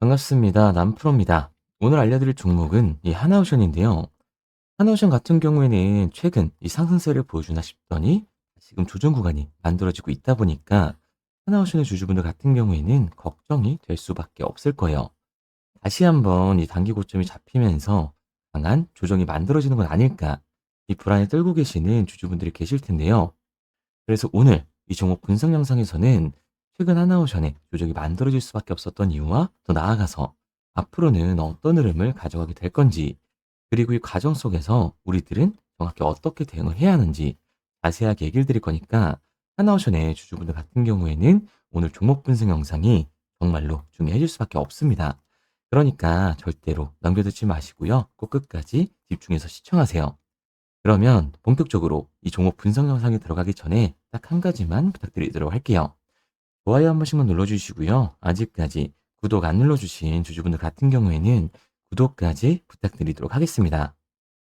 반갑습니다. 남프로입니다. 오늘 알려드릴 종목은 이 하나오션인데요. 하나오션 같은 경우에는 최근 이 상승세를 보여주나 싶더니 지금 조정 구간이 만들어지고 있다 보니까 하나오션의 주주분들 같은 경우에는 걱정이 될 수밖에 없을 거예요. 다시 한번 이 단기 고점이 잡히면서 강한 조정이 만들어지는 건 아닐까, 이 불안에 떨고 계시는 주주분들이 계실 텐데요. 그래서 오늘 이 종목 분석 영상에서는 최근 하나오션의 조정이 만들어질 수밖에 없었던 이유와 더 나아가서 앞으로는 어떤 흐름을 가져가게 될 건지, 그리고 이 과정 속에서 우리들은 정확히 어떻게 대응을 해야 하는지 자세하게 얘기를 드릴 거니까, 하나오션의 주주분들 같은 경우에는 오늘 종목 분석 영상이 정말로 중요해질 수밖에 없습니다. 그러니까 절대로 넘겨듣지 마시고요. 꼭 끝까지 집중해서 시청하세요. 그러면 본격적으로 이 종목 분석 영상에 들어가기 전에 딱 한 가지만 부탁드리도록 할게요. 좋아요 한 번씩만 눌러주시고요. 아직까지 구독 안 눌러주신 주주분들 같은 경우에는 구독까지 부탁드리도록 하겠습니다.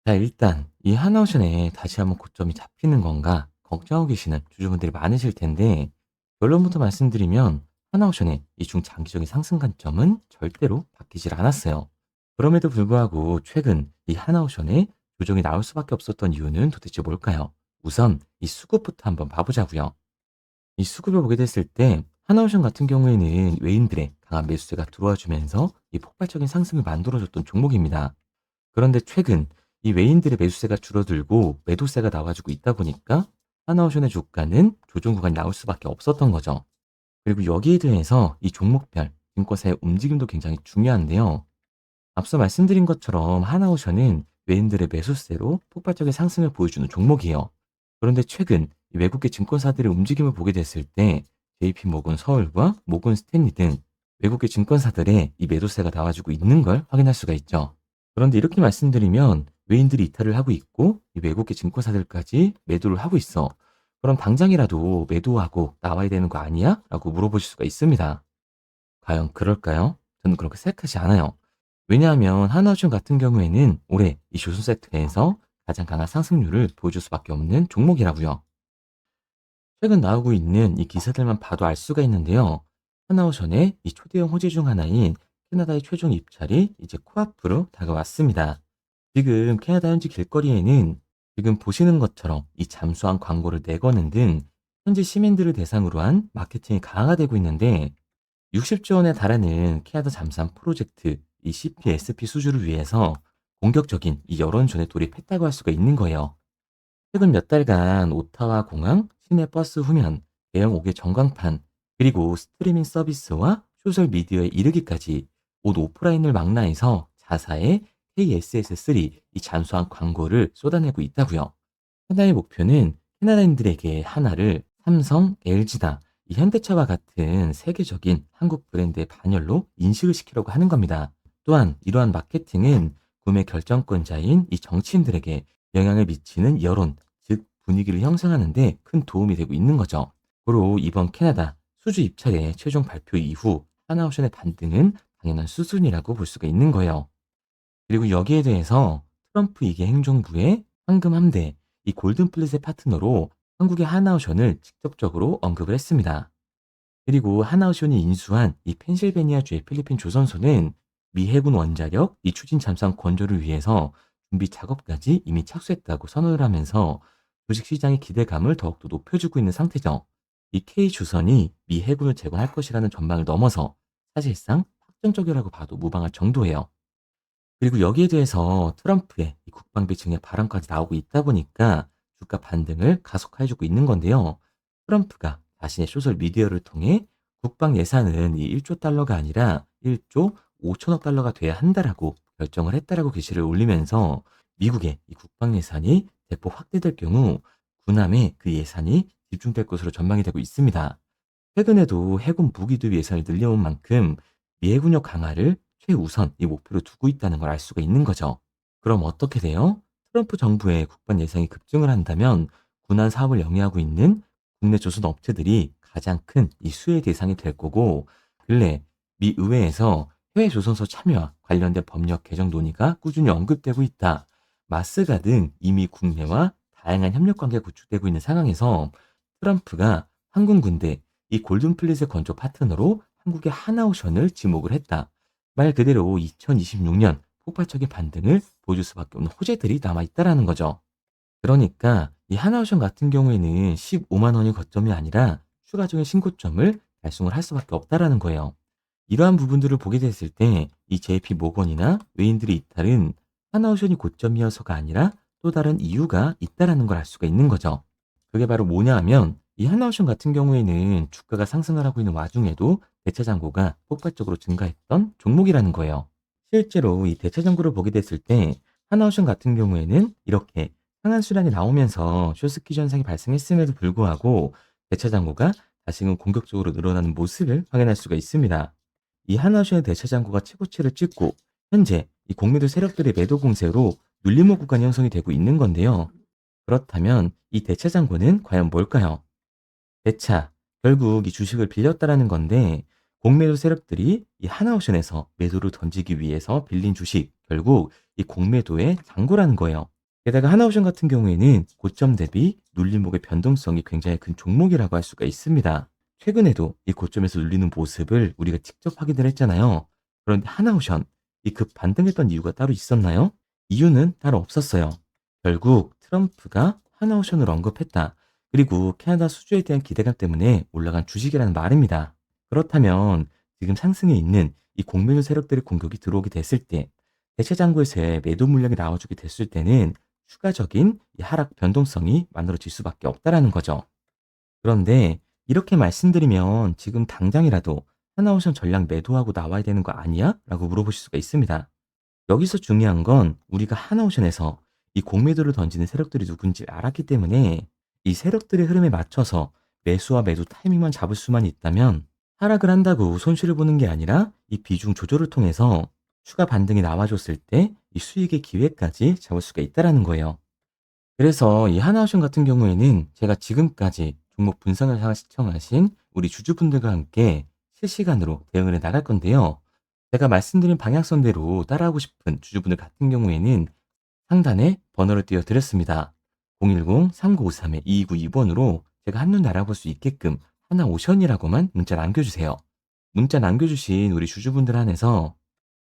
자, 일단 이 하나오션에 다시 한번 고점이 잡히는 건가 걱정하고 계시는 주주분들이 많으실 텐데, 결론부터 말씀드리면 하나오션의 이 중장기적인 상승 관점은 절대로 바뀌질 않았어요. 그럼에도 불구하고 최근 이 하나오션에 조정이 나올 수밖에 없었던 이유는 도대체 뭘까요? 우선 이 수급부터 한번 봐보자고요. 이 수급을 보게 됐을 때 하나오션 같은 경우에는 외인들의 강한 매수세가 들어와 주면서 이 폭발적인 상승을 만들어줬던 종목입니다. 그런데 최근 이 외인들의 매수세가 줄어들고 매도세가 나와주고 있다 보니까 하나오션의 주가는 조정 구간이 나올 수밖에 없었던 거죠. 그리고 여기에 대해서 이 종목별 증권사의 움직임도 굉장히 중요한데요. 앞서 말씀드린 것처럼 하나오션은 외인들의 매수세로 폭발적인 상승을 보여주는 종목이에요. 그런데 최근 이 외국계 증권사들의 움직임을 보게 됐을 때 JP모건 서울과 모건 스탠리 등 외국계 증권사들의 이 매도세가 나와주고 있는 걸 확인할 수가 있죠. 그런데 이렇게 말씀드리면 외인들이 이탈을 하고 있고 이 외국계 증권사들까지 매도를 하고 있어. 그럼 당장이라도 매도하고 나와야 되는 거 아니야? 라고 물어보실 수가 있습니다. 과연 그럴까요? 저는 그렇게 생각하지 않아요. 왜냐하면 하나증 같은 경우에는 올해 이 조선 세트에서 가장 강한 상승률을 보여줄 수밖에 없는 종목이라고요. 최근 나오고 있는 이 기사들만 봐도 알 수가 있는데요. 하나오션의 이 초대형 호재 중 하나인 캐나다의 최종 입찰이 이제 코앞으로 다가왔습니다. 지금 캐나다 현지 길거리에는 지금 보시는 것처럼 이 잠수함 광고를 내거는 등 현지 시민들을 대상으로 한 마케팅이 강화되고 있는데, 60조 원에 달하는 캐나다 잠수함 프로젝트 이 CPSP 수주를 위해서 공격적인 이 여론전에 돌입했다고 할 수가 있는 거예요. 최근 몇 달간 오타와 공항, 시내 버스 후면, 대형 옥외 전광판, 그리고 스트리밍 서비스와 소셜 미디어에 이르기까지 온 오프라인을 망라해서 자사의 KSS3 이 잠수함 광고를 쏟아내고 있다고요. 하나의 목표는 캐나다인들에게 하나를 삼성, LG다, 이 현대차와 같은 세계적인 한국 브랜드의 반열로 인식을 시키려고 하는 겁니다. 또한 이러한 마케팅은 구매 결정권자인 이 정치인들에게 영향을 미치는 여론, 즉 분위기를 형성하는 데 큰 도움이 되고 있는 거죠. 고로 이번 캐나다 수주 입찰의 최종 발표 이후 하나오션의 반등은 당연한 수순이라고 볼 수가 있는 거예요. 그리고 여기에 대해서 트럼프 2기 행정부의 황금 함대, 이 골든 플릿의 파트너로 한국의 하나오션을 직접적으로 언급을 했습니다. 그리고 하나오션이 인수한 이 펜실베니아주의 필리핀 조선소는 미 해군 원자력 이 추진 잠수함 건조를 위해서 준비 작업까지 이미 착수했다고 선언을 하면서 주식시장의 기대감을 더욱더 높여주고 있는 상태죠. 이 K주선이 미 해군을 재건할 것이라는 전망을 넘어서 사실상 확정적이라고 봐도 무방할 정도예요. 그리고 여기에 대해서 트럼프의 이 국방비 증액 발언까지 나오고 있다 보니까 주가 반등을 가속화해 주고 있는 건데요. 트럼프가 자신의 소셜 미디어를 통해 국방 예산은 이 1조 달러가 아니라 1조 5천억 달러가 돼야 한다라고 결정을 했다라고 게시를 올리면서 미국의 이 국방 예산이 대폭 확대될 경우 군함에 그 예산이 집중될 것으로 전망이 되고 있습니다. 최근에도 해군 무기도 예산을 늘려온 만큼 미 해군력 강화를 최우선 이 목표로 두고 있다는 걸 알 수가 있는 거죠. 그럼 어떻게 돼요? 트럼프 정부의 국방 예산이 급증을 한다면 군안 사업을 영위하고 있는 국내 조선 업체들이 가장 큰 이 수혜 대상이 될 거고, 근래 미 의회에서 해외 조선소 참여와 관련된 법력 개정 논의가 꾸준히 언급되고 있다. 마스가 등 이미 국내와 다양한 협력 관계가 구축되고 있는 상황에서 트럼프가 한국 군대 이 골든플릿의 건조 파트너로 한국의 하나오션을 지목을 했다. 말 그대로 2026년 폭발적인 반등을 보여줄 수밖에 없는 호재들이 남아있다라는 거죠. 그러니까 이 하나오션 같은 경우에는 15만 원이 거점이 아니라 추가적인 신고점을 달성을 할 수밖에 없다라는 거예요. 이러한 부분들을 보게 됐을 때 이 JP 모건이나 외인들의 이탈은 하나오션이 고점이어서가 아니라 또 다른 이유가 있다라는 걸 알 수가 있는 거죠. 그게 바로 뭐냐 하면 이 하나오션 같은 경우에는 주가가 상승을 하고 있는 와중에도 대차 잔고가 폭발적으로 증가했던 종목이라는 거예요. 실제로 이 대차 잔고를 보게 됐을 때 하나오션 같은 경우에는 이렇게 상한 수량이 나오면서 쇼스키 현상이 발생했음에도 불구하고 대차 잔고가 다시금 공격적으로 늘어나는 모습을 확인할 수가 있습니다. 이 하나오션의 대차 잔고가 최고치를 찍고 현재 이 공매도 세력들의 매도 공세로 눌림목 구간이 형성이 되고 있는 건데요. 그렇다면 이 대차 잔고는 과연 뭘까요? 대차, 결국 이 주식을 빌렸다라는 건데 공매도 세력들이 이 하나오션에서 매도를 던지기 위해서 빌린 주식, 결국 이 공매도의 잔고라는 거예요. 게다가 하나오션 같은 경우에는 고점 대비 눌림목의 변동성이 굉장히 큰 종목이라고 할 수가 있습니다. 최근에도 이 고점에서 눌리는 모습을 우리가 직접 확인을 했잖아요. 그런데 하나오션, 이 급 반등했던 이유가 따로 있었나요? 이유는 따로 없었어요. 결국 트럼프가 하나오션을 언급했다. 그리고 캐나다 수주에 대한 기대감 때문에 올라간 주식이라는 말입니다. 그렇다면 지금 상승해 있는 이 공매도 세력들의 공격이 들어오게 됐을 때 대체 장고에서의 매도 물량이 나와주게 됐을 때는 추가적인 이 하락 변동성이 만들어질 수밖에 없다라는 거죠. 그런데 이렇게 말씀드리면 지금 당장이라도 하나오션 전량 매도하고 나와야 되는 거 아니야? 라고 물어보실 수가 있습니다. 여기서 중요한 건 우리가 하나오션에서 이 공매도를 던지는 세력들이 누군지 알았기 때문에 이 세력들의 흐름에 맞춰서 매수와 매도 타이밍만 잡을 수만 있다면 하락을 한다고 손실을 보는 게 아니라 이 비중 조절을 통해서 추가 반등이 나와줬을 때 이 수익의 기회까지 잡을 수가 있다라는 거예요. 그래서 이 하나오션 같은 경우에는 제가 지금까지 종목 분석 영상을 시청하신 우리 주주분들과 함께 실시간으로 대응을 해 나갈 건데요. 제가 말씀드린 방향성대로 따라하고 싶은 주주분들 같은 경우에는 상단에 번호를 띄워드렸습니다. 010-3953-2292번으로 제가 한눈 알아볼 수 있게끔 하나오션이라고만 문자 남겨주세요. 문자 남겨주신 우리 주주분들 한해서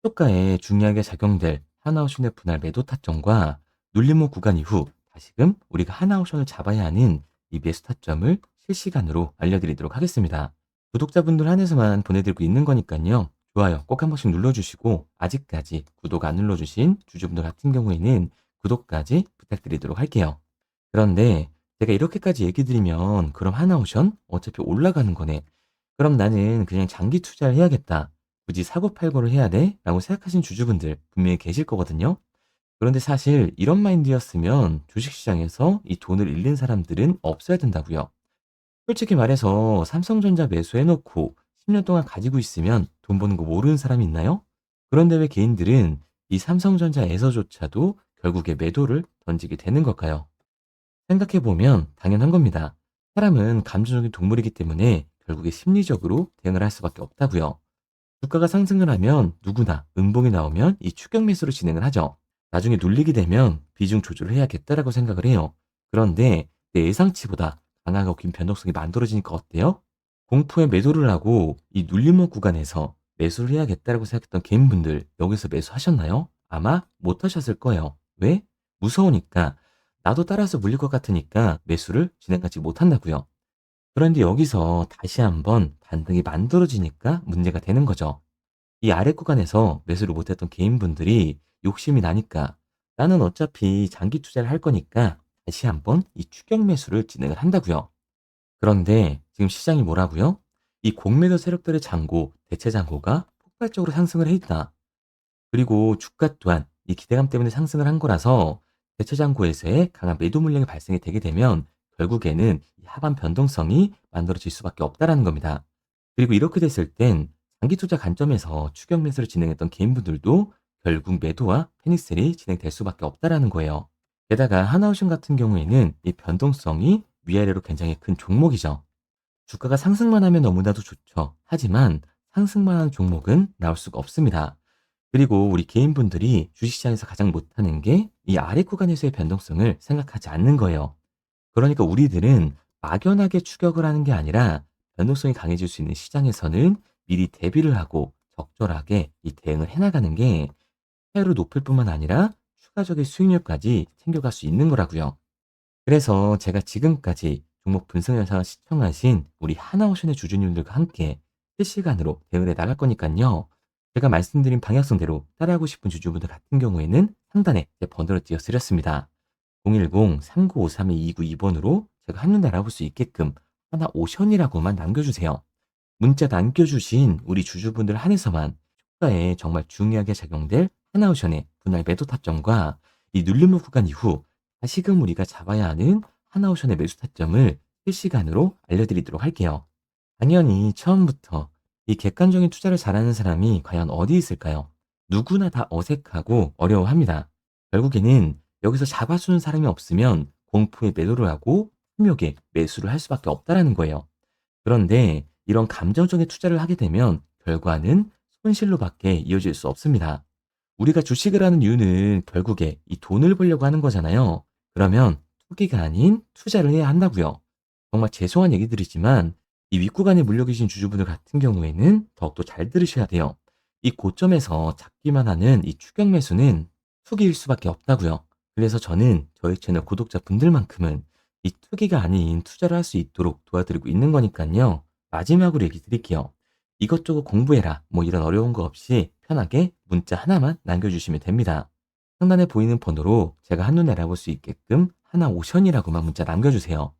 효과에 중요하게 작용될 하나오션의 분할 매도 타점과 눌림목 구간 이후 다시금 우리가 하나오션을 잡아야 하는 이 매수 타점을 실시간으로 알려드리도록 하겠습니다. 구독자분들 한해서만 보내드리고 있는 거니까요. 좋아요 꼭 한 번씩 눌러주시고 아직까지 구독 안 눌러주신 주주분들 같은 경우에는 구독까지 부탁드리도록 할게요. 그런데 제가 이렇게까지 얘기 드리면 그럼 하나오션 어차피 올라가는 거네. 그럼 나는 그냥 장기 투자를 해야겠다. 굳이 사고 팔고를 해야 돼? 라고 생각하신 주주분들 분명히 계실 거거든요. 그런데 사실 이런 마인드였으면 주식시장에서 이 돈을 잃는 사람들은 없어야 된다고요. 솔직히 말해서 삼성전자 매수해놓고 10년 동안 가지고 있으면 돈 버는 거 모르는 사람이 있나요? 그런데 왜 개인들은 이 삼성전자에서조차도 결국에 매도를 던지게 되는 걸까요? 생각해보면 당연한 겁니다. 사람은 감정적인 동물이기 때문에 결국에 심리적으로 대응을 할 수밖에 없다고요. 주가가 상승을 하면 누구나 음봉이 나오면 이 추격 매수로 진행을 하죠. 나중에 눌리게 되면 비중 조절을 해야겠다라고 생각을 해요. 그런데 내 예상치보다 강하고 긴 변동성이 만들어지니까 어때요? 공포에 매도를 하고 이 눌림목 구간에서 매수를 해야겠다라고 생각했던 개인분들 여기서 매수하셨나요? 아마 못하셨을 거예요. 왜? 무서우니까 나도 따라서 물릴 것 같으니까 매수를 진행하지 못한다고요. 그런데 여기서 다시 한번 반등이 만들어지니까 문제가 되는 거죠. 이 아래 구간에서 매수를 못했던 개인분들이 욕심이 나니까 나는 어차피 장기 투자를 할 거니까 다시 한번 이 추격 매수를 진행을 한다고요. 그런데 지금 시장이 뭐라고요? 이 공매도 세력들의 잔고, 대체 잔고가 폭발적으로 상승을 해 있다. 그리고 주가 또한 이 기대감 때문에 상승을 한 거라서 대체 잔고에서의 강한 매도 물량이 발생이 되게 되면 결국에는 이 하반 변동성이 만들어질 수밖에 없다라는 겁니다. 그리고 이렇게 됐을 땐 장기 투자 관점에서 추격 매수를 진행했던 개인분들도 결국 매도와 패닉셀이 진행될 수밖에 없다라는 거예요. 게다가 하나오션 같은 경우에는 이 변동성이 위아래로 굉장히 큰 종목이죠. 주가가 상승만 하면 너무나도 좋죠. 하지만 상승만 하는 종목은 나올 수가 없습니다. 그리고 우리 개인분들이 주식시장에서 가장 못하는 게 이 아래 구간에서의 변동성을 생각하지 않는 거예요. 그러니까 우리들은 막연하게 추격을 하는 게 아니라 변동성이 강해질 수 있는 시장에서는 미리 대비를 하고 적절하게 이 대응을 해나가는 게 타율을 높일 뿐만 아니라 추가적인 수익률까지 챙겨갈 수 있는 거라고요. 그래서 제가 지금까지 종목 분석 영상을 시청하신 우리 하나오션의 주주님들과 함께 실시간으로 대응을 해 나갈 거니까요. 제가 말씀드린 방향성대로 따라하고 싶은 주주분들 같은 경우에는 상단에 제 번호를 띄워 드렸습니다. 010-3953-2992번으로 제가 한눈에 알아볼 수 있게끔 하나오션이라고만 남겨주세요. 문자 남겨주신 우리 주주분들 한해서만 주가에 정말 중요하게 작용될 하나오션의 분할 매도 타점과 이 눌림목 구간 이후 다시금 우리가 잡아야 하는 하나오션의 매수 타점을 실시간으로 알려드리도록 할게요. 당연히 처음부터 이 객관적인 투자를 잘하는 사람이 과연 어디 있을까요? 누구나 다 어색하고 어려워합니다. 결국에는 여기서 잡아주는 사람이 없으면 공포에 매도를 하고 탐욕에 매수를 할 수밖에 없다라는 거예요. 그런데 이런 감정적인 투자를 하게 되면 결과는 손실로밖에 이어질 수 없습니다. 우리가 주식을 하는 이유는 결국에 이 돈을 벌려고 하는 거잖아요. 그러면 투기가 아닌 투자를 해야 한다고요. 정말 죄송한 얘기들이지만 이 윗구간에 물려 계신 주주분들 같은 경우에는 더욱더 잘 들으셔야 돼요. 이 고점에서 잡기만 하는 이 추격 매수는 투기일 수밖에 없다고요. 그래서 저는 저희 채널 구독자분들만큼은 이 투기가 아닌 투자를 할 수 있도록 도와드리고 있는 거니까요. 마지막으로 얘기 드릴게요. 이것저것 공부해라 뭐 이런 어려운 거 없이 편하게 문자 하나만 남겨주시면 됩니다. 상단에 보이는 번호로 제가 한눈에 알아볼 수 있게끔 하나오션이라고만 문자 남겨주세요.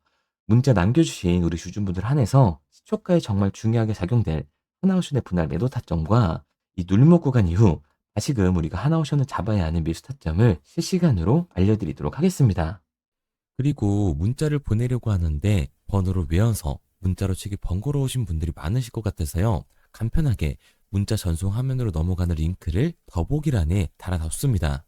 문자 남겨주신 우리 주주분들 한해서 시초가에 정말 중요하게 작용될 하나오션의 분할 매도 타점과 이 눌목 구간 이후 다시금 우리가 하나오션을 잡아야 하는 매수 타점을 실시간으로 알려드리도록 하겠습니다. 그리고 문자를 보내려고 하는데 번호를 외워서 문자로 치기 번거로우신 분들이 많으실 것 같아서요. 간편하게 문자 전송 화면으로 넘어가는 링크를 더보기란에 달아뒀습니다.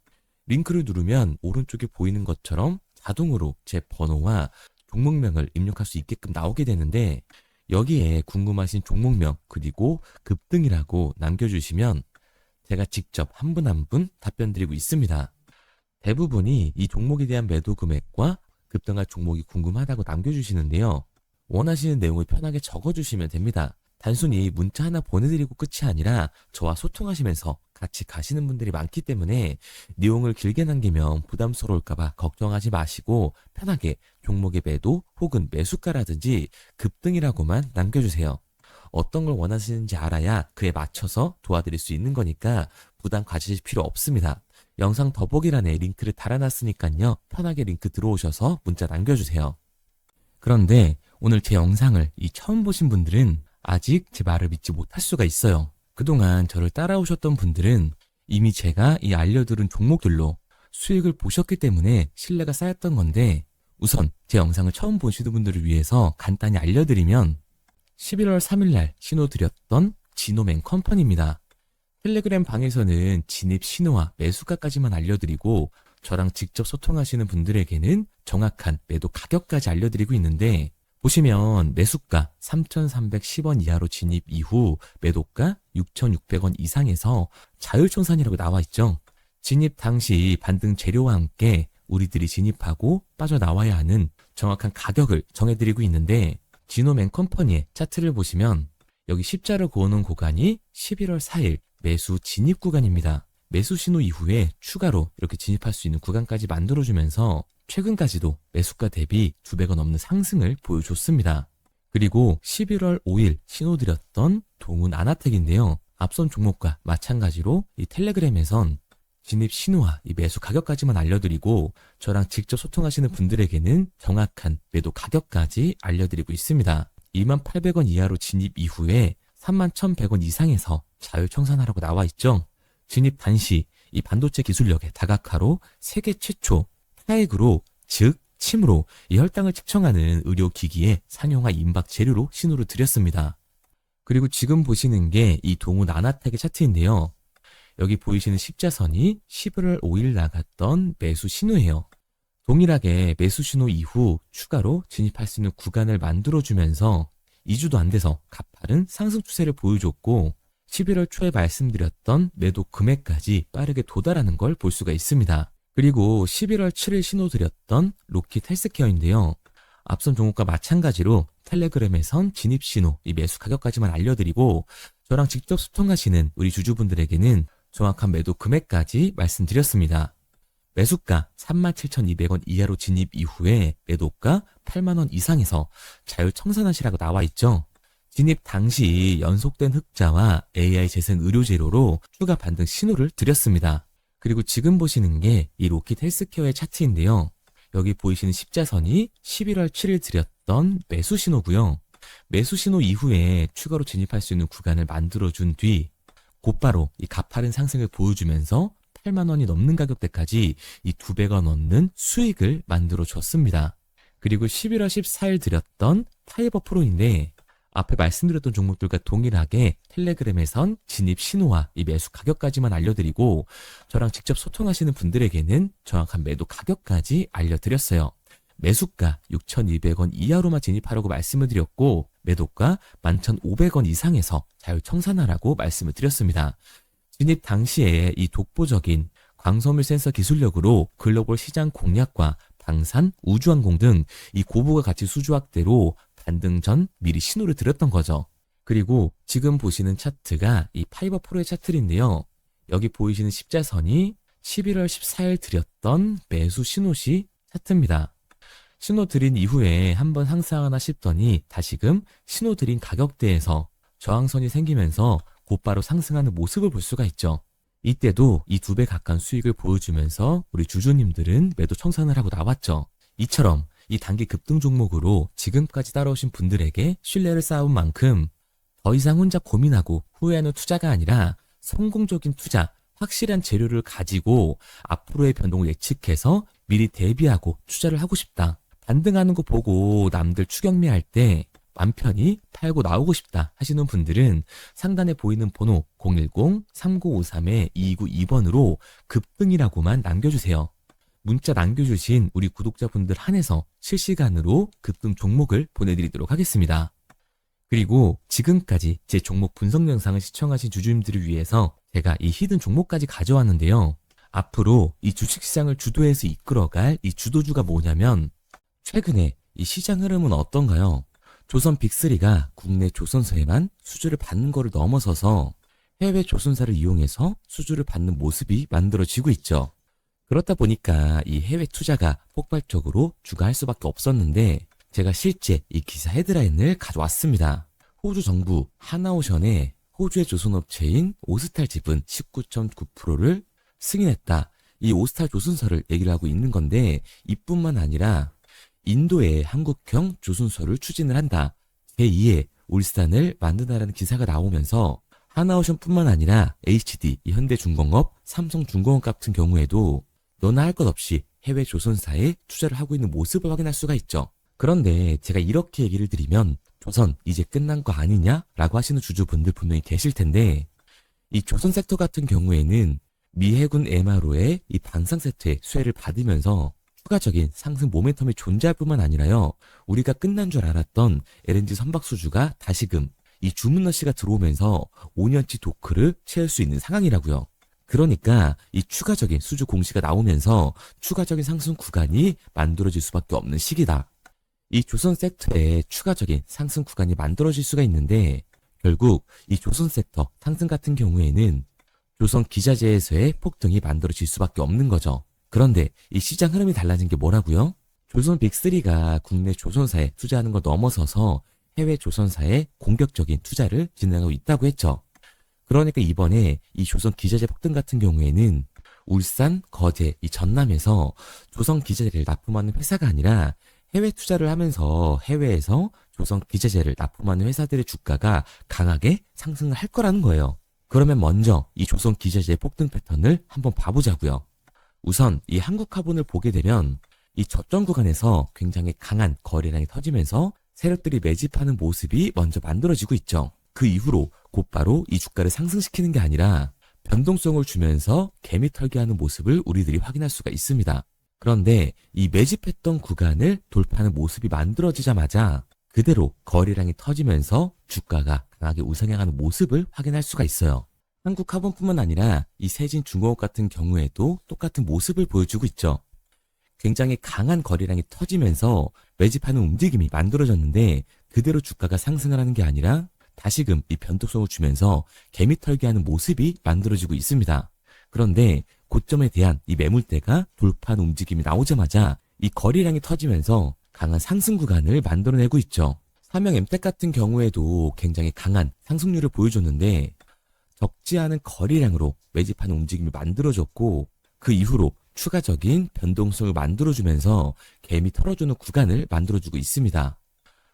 링크를 누르면 오른쪽에 보이는 것처럼 자동으로 제 번호와 종목명을 입력할 수 있게끔 나오게 되는데 여기에 궁금하신 종목명 그리고 급등이라고 남겨주시면 제가 직접 한 분 한 분 답변 드리고 있습니다. 대부분이 이 종목에 대한 매도 금액과 급등할 종목이 궁금하다고 남겨주시는데요. 원하시는 내용을 편하게 적어주시면 됩니다. 단순히 문자 하나 보내드리고 끝이 아니라 저와 소통하시면서 같이 가시는 분들이 많기 때문에 내용을 길게 남기면 부담스러울까봐 걱정하지 마시고 편하게 종목의 매도 혹은 매수가라든지 급등이라고만 남겨주세요. 어떤 걸 원하시는지 알아야 그에 맞춰서 도와드릴 수 있는 거니까 부담 가지실 필요 없습니다. 영상 더보기란에 링크를 달아놨으니까요. 편하게 링크 들어오셔서 문자 남겨주세요. 그런데 오늘 제 영상을 처음 보신 분들은 아직 제 말을 믿지 못할 수가 있어요. 그동안 저를 따라오셨던 분들은 이미 제가 알려드린 종목들로 수익을 보셨기 때문에 신뢰가 쌓였던 건데 우선 제 영상을 처음 보시는 분들을 위해서 간단히 알려드리면 11월 3일날 신호드렸던 지노맨 컴퍼니입니다. 텔레그램 방에서는 진입 신호와 매수가까지만 알려드리고 저랑 직접 소통하시는 분들에게는 정확한 매도 가격까지 알려드리고 있는데 보시면 매수가 3,310원 이하로 진입 이후 매도가 6,600원 이상에서 자율청산이라고 나와 있죠. 진입 당시 반등 재료와 함께 우리들이 진입하고 빠져나와야 하는 정확한 가격을 정해드리고 있는데 지노맨 컴퍼니의 차트를 보시면 여기 십자를 그어놓은 구간이 11월 4일 매수 진입 구간입니다. 매수 신호 이후에 추가로 이렇게 진입할 수 있는 구간까지 만들어주면서 최근까지도 매수가 대비 2배가 넘는 상승을 보여줬습니다. 그리고 11월 5일 신호드렸던 동훈 아나텍인데요. 앞선 종목과 마찬가지로 이 텔레그램에선 진입 신호와 매수 가격까지만 알려드리고 저랑 직접 소통하시는 분들에게는 정확한 매도 가격까지 알려드리고 있습니다. 28,000원 이하로 진입 이후에 31,100원 이상에서 자율청산하라고 나와 있죠. 진입 단시 이 반도체 기술력의 다각화로 세계 최초 타액으로 즉 침으로 이 혈당을 측정하는 의료기기의 상용화 임박 재료로 신호를 드렸습니다. 그리고 지금 보시는 게 이 동훈 아나텍의 차트인데요. 여기 보이시는 십자선이 11월 5일 나갔던 매수 신호예요. 동일하게 매수 신호 이후 추가로 진입할 수 있는 구간을 만들어주면서 2주도 안 돼서 가파른 상승 추세를 보여줬고 11월 초에 말씀드렸던 매도 금액까지 빠르게 도달하는 걸 볼 수가 있습니다. 그리고 11월 7일 신호드렸던 로킷 헬스케어인데요. 앞선 종목과 마찬가지로 텔레그램에선 진입 신호, 이 매수 가격까지만 알려드리고 저랑 직접 소통하시는 우리 주주분들에게는 정확한 매도 금액까지 말씀드렸습니다. 매수가 37,200원 이하로 진입 이후에 매도가 8만 원 이상에서 자율 청산하시라고 나와 있죠. 진입 당시 연속된 흑자와 AI 재생 의료 재료로 추가 반등 신호를 드렸습니다. 그리고 지금 보시는 게 이 로킷 헬스케어의 차트인데요. 여기 보이시는 십자선이 11월 7일 드렸던 매수 신호고요. 매수 신호 이후에 추가로 진입할 수 있는 구간을 만들어준 뒤 곧바로 이 가파른 상승을 보여주면서 8만 원이 넘는 가격대까지 이 2배가 넘는 수익을 만들어 줬습니다. 그리고 11월 14일 드렸던 파이버 프로인데 앞에 말씀드렸던 종목들과 동일하게 텔레그램에선 진입 신호와 이 매수 가격까지만 알려드리고 저랑 직접 소통하시는 분들에게는 정확한 매도 가격까지 알려드렸어요. 매수가 6,200원 이하로만 진입하라고 말씀을 드렸고 매도가 11,500원 이상에서 자율 청산하라고 말씀을 드렸습니다. 진입 당시에 이 독보적인 광섬유 센서 기술력으로 글로벌 시장 공략과 방산, 우주항공 등 이 고부가 가치 수주 확대로 반등 전 미리 신호를 드렸던 거죠. 그리고 지금 보시는 차트가 이 파이버 프로의 차트인데요. 여기 보이시는 십자선이 11월 14일 드렸던 매수 신호시 차트입니다. 신호 드린 이후에 한번 상승하나 싶더니 다시금 신호 드린 가격대에서 저항선이 생기면서 곧바로 상승하는 모습을 볼 수가 있죠. 이때도 이 2배 가까운 수익을 보여주면서 우리 주주님들은 매도 청산을 하고 나왔죠. 이처럼 이 단기 급등 종목으로 지금까지 따라오신 분들에게 신뢰를 쌓은 만큼 더 이상 혼자 고민하고 후회하는 투자가 아니라 성공적인 투자, 확실한 재료를 가지고 앞으로의 변동을 예측해서 미리 대비하고 투자를 하고 싶다. 반등하는 거 보고 남들 추격매할 때 맘 편히 팔고 나오고 싶다 하시는 분들은 상단에 보이는 번호 010-3953-2292번으로 급등이라고만 남겨주세요. 문자 남겨주신 우리 구독자분들 한해서 실시간으로 급등 종목을 보내드리도록 하겠습니다. 그리고 지금까지 제 종목 분석 영상을 시청하신 주주님들을 위해서 제가 이 히든 종목까지 가져왔는데요. 앞으로 이 주식시장을 주도해서 이끌어갈 이 주도주가 뭐냐면 최근에 이 시장 흐름은 어떤가요? 조선 빅3가 국내 조선사에만 수주를 받는 거를 넘어서서 해외 조선사를 이용해서 수주를 받는 모습이 만들어지고 있죠. 그렇다 보니까 이 해외 투자가 폭발적으로 주가할 수밖에 없었는데 제가 실제 이 기사 헤드라인을 가져왔습니다. 호주 정부 하나오션에 호주의 조선업체인 오스탈 지분 19.9%를 승인했다. 이 오스탈 조선사를 얘기를 하고 있는 건데 이뿐만 아니라 인도에 한국형 조선소를 추진을 한다. 제2의 울산을 만든다라는 기사가 나오면서 하나오션뿐만 아니라 HD, 현대중공업, 삼성중공업 같은 경우에도 너나 할 것 없이 해외 조선사에 투자를 하고 있는 모습을 확인할 수가 있죠. 그런데 제가 이렇게 얘기를 드리면 조선 이제 끝난 거 아니냐라고 하시는 주주분들 분명히 계실 텐데 이 조선 섹터 같은 경우에는 미 해군 MRO의 이 방산 세트의 수혜를 받으면서 추가적인 상승 모멘텀이 존재할 뿐만 아니라요. 우리가 끝난 줄 알았던 LNG 선박 수주가 다시금 이 주문러시가 들어오면서 5년치 도크를 채울 수 있는 상황이라고요. 그러니까 이 추가적인 수주 공시가 나오면서 추가적인 상승 구간이 만들어질 수밖에 없는 시기다. 이 조선 섹터에 추가적인 상승 구간이 만들어질 수가 있는데 결국 이 조선 섹터 상승 같은 경우에는 조선 기자재에서의 폭등이 만들어질 수밖에 없는 거죠. 그런데 이 시장 흐름이 달라진 게 뭐라고요? 조선 빅3가 국내 조선사에 투자하는 걸 넘어서서 해외 조선사에 공격적인 투자를 진행하고 있다고 했죠. 그러니까 이번에 이 조선 기자재 폭등 같은 경우에는 울산, 거제, 이 전남에서 조선 기자재를 납품하는 회사가 아니라 해외 투자를 하면서 해외에서 조선 기자재를 납품하는 회사들의 주가가 강하게 상승을 할 거라는 거예요. 그러면 먼저 이 조선 기자재 폭등 패턴을 한번 봐보자고요. 우선 이 한국화본을 보게 되면 이 저점 구간에서 굉장히 강한 거래량이 터지면서 세력들이 매집하는 모습이 먼저 만들어지고 있죠. 그 이후로 곧바로 이 주가를 상승시키는 게 아니라 변동성을 주면서 개미 털기하는 모습을 우리들이 확인할 수가 있습니다. 그런데 이 매집했던 구간을 돌파하는 모습이 만들어지자마자 그대로 거래량이 터지면서 주가가 강하게 우상향하는 모습을 확인할 수가 있어요. 한국화본뿐만 아니라 이 세진중공업 같은 경우에도 똑같은 모습을 보여주고 있죠. 굉장히 강한 거래량이 터지면서 매집하는 움직임이 만들어졌는데 그대로 주가가 상승을 하는 게 아니라 다시금 이 변동성을 주면서 개미 털기하는 모습이 만들어지고 있습니다. 그런데 고점에 대한 이 매물대가 돌파하는 움직임이 나오자마자 이 거래량이 터지면서 강한 상승 구간을 만들어내고 있죠. 삼형 엠텍 같은 경우에도 굉장히 강한 상승률을 보여줬는데 적지 않은 거래량으로 매집하는 움직임이 만들어졌고 그 이후로 추가적인 변동성을 만들어주면서 개미 털어주는 구간을 만들어주고 있습니다.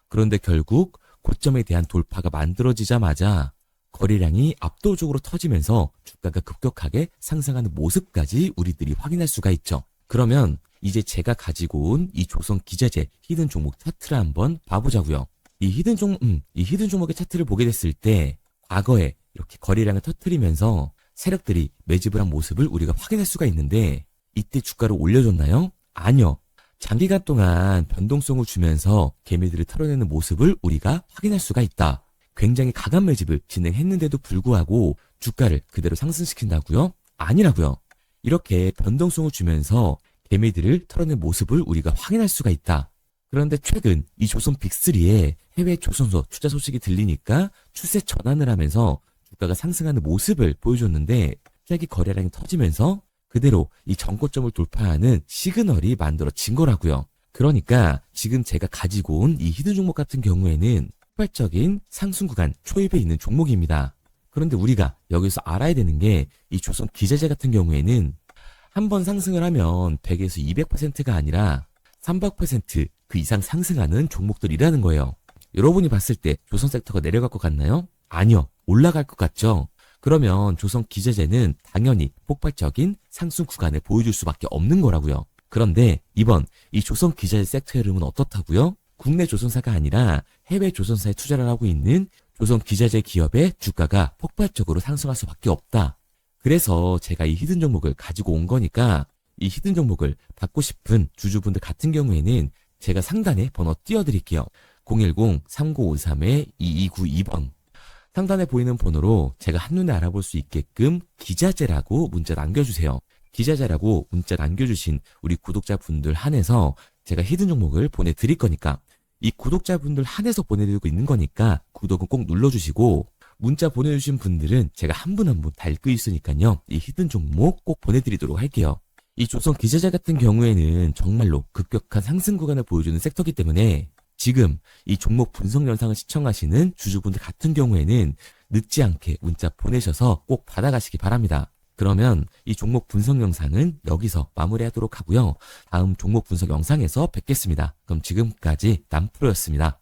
그런데 결국 고점에 대한 돌파가 만들어지자마자 거래량이 압도적으로 터지면서 주가가 급격하게 상승하는 모습까지 우리들이 확인할 수가 있죠. 그러면 이제 제가 가지고 온 이 조선 기자재 히든 종목 차트를 한번 봐보자고요. 이 히든 종목의 차트를 보게 됐을 때 과거에 이렇게 거래량을 터뜨리면서 세력들이 매집을 한 모습을 우리가 확인할 수가 있는데 이때 주가를 올려줬나요? 아니요. 장기간 동안 변동성을 주면서 개미들을 털어내는 모습을 우리가 확인할 수가 있다. 굉장히 강한 매집을 진행했는데도 불구하고 주가를 그대로 상승시킨다고요? 아니라고요. 이렇게 변동성을 주면서 개미들을 털어내는 모습을 우리가 확인할 수가 있다. 그런데 최근 이 조선 빅3의 해외 조선소 투자 소식이 들리니까 추세 전환을 하면서 주가가 상승하는 모습을 보여줬는데 갑자기 거래량이 터지면서 그대로 이 전고점을 돌파하는 시그널이 만들어진 거라고요. 그러니까 지금 제가 가지고 온 이 히든 종목 같은 경우에는 폭발적인 상승 구간 초입에 있는 종목입니다. 그런데 우리가 여기서 알아야 되는 게 이 조선 기자재 같은 경우에는 한번 상승을 하면 100에서 200%가 아니라 300%그 이상 상승하는 종목들이라는 거예요. 여러분이 봤을 때 조선 섹터가 내려갈 것 같나요? 아니요. 올라갈 것 같죠? 그러면 조선 기자재는 당연히 폭발적인 상승 구간을 보여줄 수밖에 없는 거라고요. 그런데 이번 이 조선 기자재 섹터의 흐름은 어떻다고요? 국내 조선사가 아니라 해외 조선사에 투자를 하고 있는 조선 기자재 기업의 주가가 폭발적으로 상승할 수밖에 없다. 그래서 제가 이 히든 종목을 가지고 온 거니까 이 히든 종목을 받고 싶은 주주분들 같은 경우에는 제가 상단에 번호 띄워드릴게요. 010-3953-2292번. 상단에 보이는 번호로 제가 한눈에 알아볼 수 있게끔 기자재라고 문자 남겨주세요. 기자재라고 문자 남겨주신 우리 구독자분들 한해서 제가 히든 종목을 보내드릴 거니까 이 구독자분들 한해서 보내드리고 있는 거니까 구독은 꼭 눌러주시고 문자 보내주신 분들은 제가 한 분 한 분 다 읽고 있으니까요. 이 히든 종목 꼭 보내드리도록 할게요. 이 조선 기자재 같은 경우에는 정말로 급격한 상승 구간을 보여주는 섹터이기 때문에 지금 이 종목 분석 영상을 시청하시는 주주분들 같은 경우에는 늦지 않게 문자 보내셔서 꼭 받아가시기 바랍니다. 그러면 이 종목 분석 영상은 여기서 마무리하도록 하고요. 다음 종목 분석 영상에서 뵙겠습니다. 그럼 지금까지 남프로였습니다.